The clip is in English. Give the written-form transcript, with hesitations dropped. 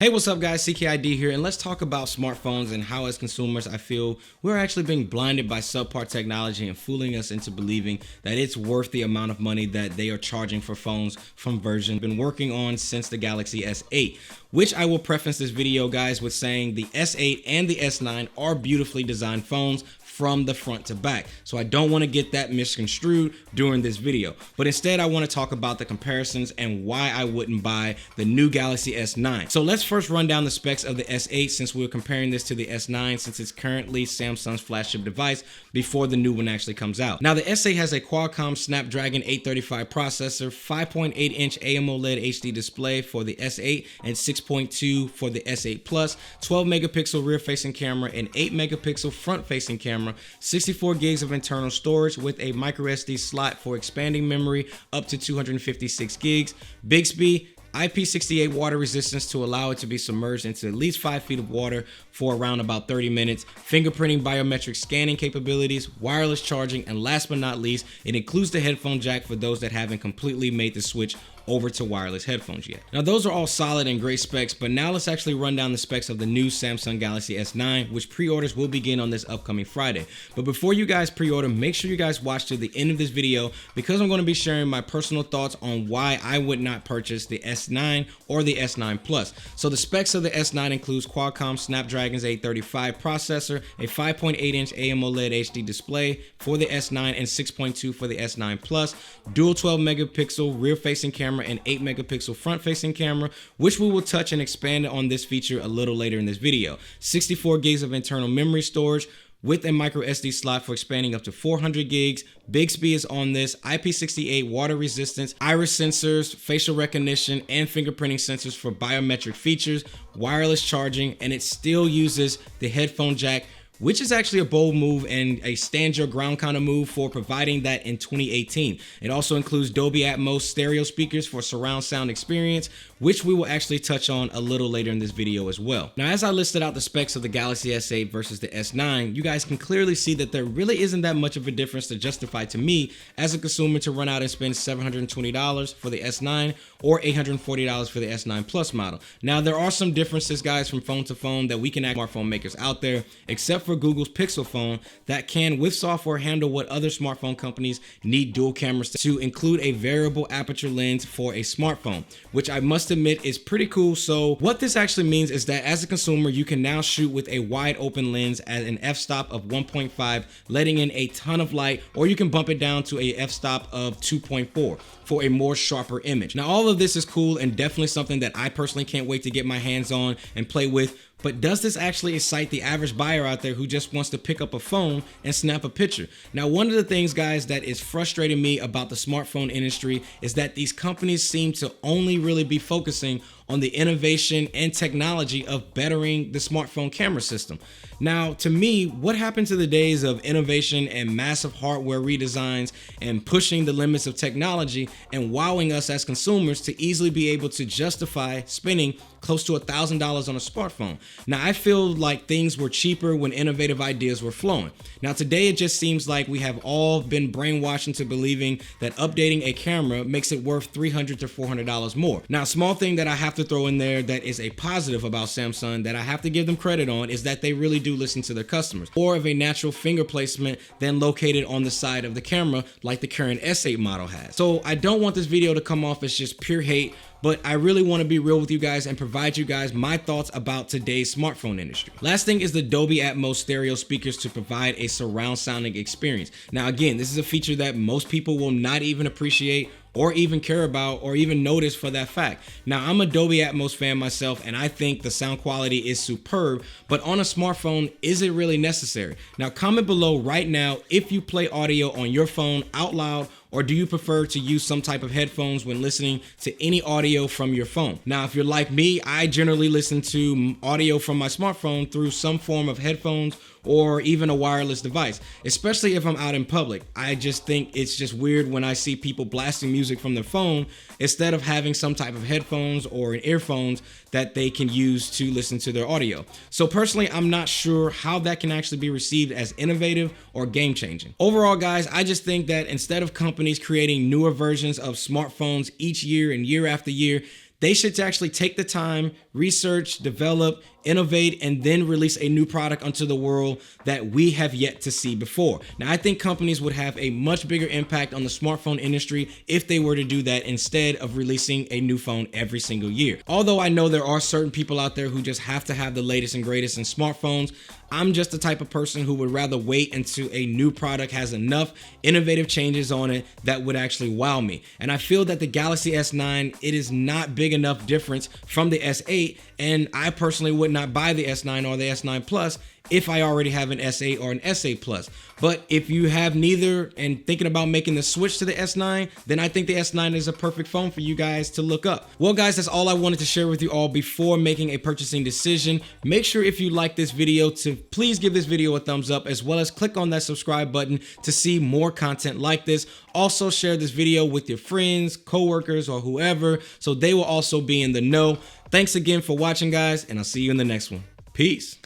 Hey, what's up guys, CKid here, and let's talk about smartphones and how as consumers I feel we're actually being blinded by subpar technology and fooling us into believing that it's worth the amount of money that they are charging for phones from version been working on since the Galaxy S8, which I will preface this video guys with saying the S8 and the S9 are beautifully designed phones from the front to back. So I don't want to get that misconstrued during this video, but instead I want to talk about the comparisons and why I wouldn't buy the new Galaxy S9. So let's first run down the specs of the S8 since we're comparing this to the S9 since it's currently Samsung's flagship device before the new one actually comes out. Now the S8 has a Qualcomm Snapdragon 835 processor, 5.8-inch AMOLED HD display for the S8 and 6.2 for the S8 Plus, 12 megapixel rear facing camera and 8 megapixel front facing camera, 64 gigs of internal storage with a micro SD slot for expanding memory up to 256 gigs, Bixby, IP68 water resistance to allow it to be submerged into at least 5 feet of water for around about 30 minutes, fingerprinting biometric scanning capabilities, wireless charging, and last but not least, it includes the headphone jack for those that haven't completely made the switch over to wireless headphones yet. Now those are all solid and great specs, but now let's actually run down the specs of the new Samsung Galaxy S9, which pre-orders will begin on this upcoming Friday. But before you guys pre-order, make sure you guys watch to the end of this video because I'm going to be sharing my personal thoughts on why I would not purchase the S9 or the S9 Plus. So the specs of the S9 includes Qualcomm Snapdragon's 835 processor, a 5.8-inch AMOLED HD display for the S9 and 6.2 for the S9 Plus, dual 12 megapixel rear facing camera and 8 megapixel front facing camera, which we will touch and expand on this feature a little later in this video, 64 gigs of internal memory storage with a micro SD slot for expanding up to 400 gigs. Bixby is on this, IP68 water resistance, iris sensors, facial recognition, and fingerprinting sensors for biometric features, wireless charging, and it still uses the headphone jack, which is actually a bold move and a stand your ground kind of move for providing that in 2018. It also includes Dolby Atmos stereo speakers for surround sound experience, which we will actually touch on a little later in this video as well. Now, as I listed out the specs of the Galaxy S8 versus the S9, you guys can clearly see that there really isn't that much of a difference to justify to me as a consumer to run out and spend $720 for the S9 or $840 for the S9 Plus model. Now, there are some differences, guys, from phone to phone that we can ask smartphone makers out there, except for Google's Pixel phone that can, with software, handle what other smartphone companies need dual cameras to include a variable aperture lens for a smartphone, which I must admit is pretty cool. So what this actually means is that as a consumer, you can now shoot with a wide open lens at an f-stop of 1.5, letting in a ton of light, or you can bump it down to a f-stop of 2.4 for a more sharper image. Now, all of this is cool and definitely something that I personally can't wait to get my hands on and play with. But does this actually excite the average buyer out there who just wants to pick up a phone and snap a picture? Now, one of the things, guys, that is frustrating me about the smartphone industry is that these companies seem to only really be focusing on the innovation and technology of bettering the smartphone camera system. Now, to me, what happened to the days of innovation and massive hardware redesigns and pushing the limits of technology and wowing us as consumers to easily be able to justify spending close to $1,000 on a smartphone? Now, I feel like things were cheaper when innovative ideas were flowing. Now, today it just seems like we have all been brainwashed into believing that updating a camera makes it worth $300 to $400 more. Now, a small thing that I have to throw in there that is a positive about Samsung that I have to give them credit on is that they really do listen to their customers. More of a natural finger placement than located on the side of the camera like the current S8 model has. So I don't want this video to come off as just pure hate, but I really want to be real with you guys and provide you guys my thoughts about today's smartphone industry. Last thing is the Dolby Atmos stereo speakers to provide a surround sounding experience. Now, again, this is a feature that most people will not even appreciate or even care about or even notice for that fact. Now, I'm a Dolby Atmos fan myself and I think the sound quality is superb, but on a smartphone, is it really necessary? Now, comment below right now if you play audio on your phone out loud, or do you prefer to use some type of headphones when listening to any audio from your phone? Now, if you're like me, I generally listen to audio from my smartphone through some form of headphones or even a wireless device, especially if I'm out in public. I just think it's just weird when I see people blasting music from their phone instead of having some type of headphones or earphones that they can use to listen to their audio. So personally, I'm not sure how that can actually be received as innovative or game changing. Overall, guys, I just think that instead of companies creating newer versions of smartphones each year and year after year, They should actually take the time, research, develop, innovate, and then release a new product onto the world that we have yet to see before. Now, I think companies would have a much bigger impact on the smartphone industry if they were to do that instead of releasing a new phone every single year. Although I know there are certain people out there who just have to have the latest and greatest in smartphones, I'm just the type of person who would rather wait until a new product has enough innovative changes on it that would actually wow me. And I feel that the Galaxy S9, it is not big enough difference from the S8, and I personally would not buy the S9 or the S9 Plus if I already have an S8 or an S8 Plus. But if you have neither and thinking about making the switch to the S9, then I think the S9 is a perfect phone for you guys to look up. Well, guys, that's all I wanted to share with you all before making a purchasing decision. Make sure if you like this video to please give this video a thumbs up, as well as click on that subscribe button to see more content like this. Also, share this video with your friends, coworkers, or whoever, so they will also be in the know. Thanks again for watching, guys, and I'll see you in the next one. Peace.